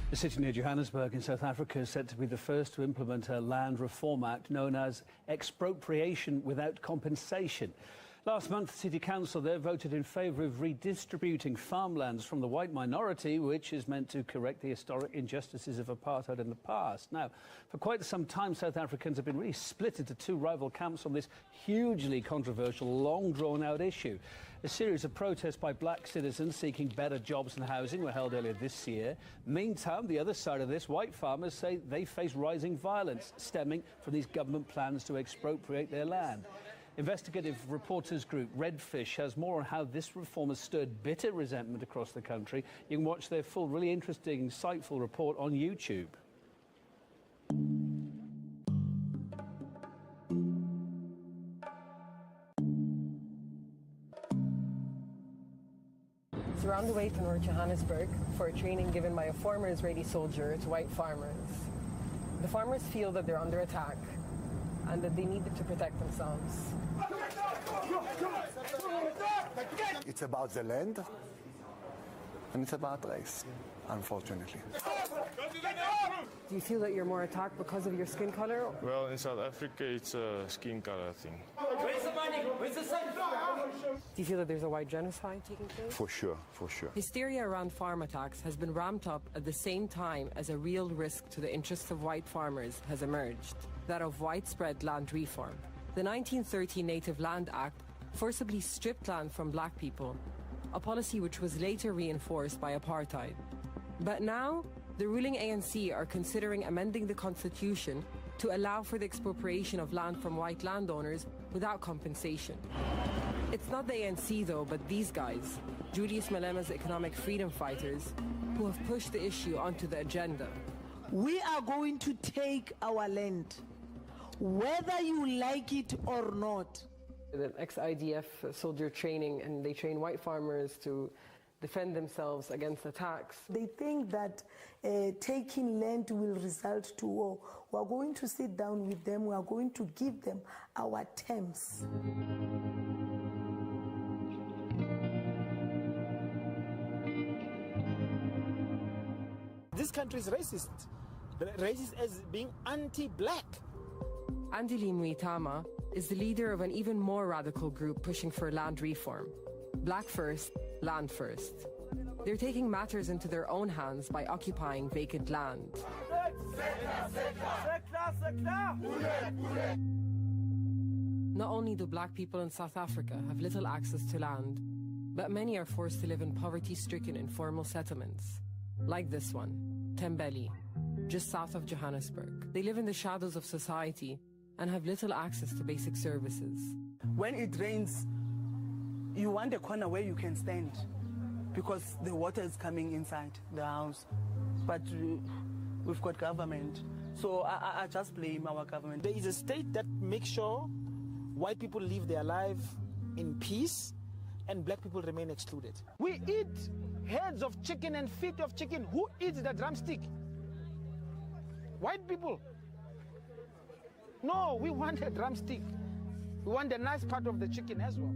The city near Johannesburg in South Africa is set to be the first to implement a land reform act known as expropriation without compensation. Last month, the City Council there voted in favour of redistributing farmlands from the white minority, which is meant to correct the historic injustices of apartheid in the past. Now, for quite some time, South Africans have been really split into two rival camps on this hugely controversial, long drawn-out issue. A series of protests by black citizens seeking better jobs and housing were held earlier this year. Meantime, the other side of this, white farmers say they face rising violence stemming from these government plans to expropriate their land. Investigative reporters group Redfish has more on how this reform has stirred bitter resentment across the country. You can watch their full, really interesting, insightful report on YouTube. We're on the way to North Johannesburg for a training given by a former Israeli soldier to white farmers. The farmers feel that they're under attack and that they needed to protect themselves. It's about the land and it's about race, unfortunately. Do you feel that you're more attacked because of your skin color? Well, in South Africa, it's a skin color thing. Where's the money? Where's the sun? Do you feel that there's a white genocide taking place? For sure, for sure. Hysteria around farm attacks has been ramped up at the same time as a real risk to the interests of white farmers has emerged, that of widespread land reform. The 1930 Native Land Act forcibly stripped land from black people, a policy which was later reinforced by apartheid. But now, the ruling ANC are considering amending the constitution to allow for the expropriation of land from white landowners without compensation. It's not the ANC though, but these guys, Julius Malema's economic freedom fighters, who have pushed the issue onto the agenda. We are going to take our land, whether you like it or not. The ex-IDF soldier training, and they train white farmers to defend themselves against attacks. They think that taking land will result to war. We are going to sit down with them. We are going to give them our terms. This country is racist. Racist as being anti-black. Andile Muitama is the leader of an even more radical group pushing for land reform. Black First, Land First. They're taking matters into their own hands by occupying vacant land. Not only do black people in South Africa have little access to land, but many are forced to live in poverty-stricken informal settlements, like this one, Tembeli, just south of Johannesburg. They live in the shadows of society and have little access to basic services. When it rains, you want a corner where you can stand because the water is coming inside the house. But we've got government. So I just blame our government. There is a state that makes sure white people live their life in peace and black people remain excluded. We eat heads of chicken and feet of chicken. Who eats the drumstick? White people. No, we want a drumstick. We want the nice part of the chicken as well.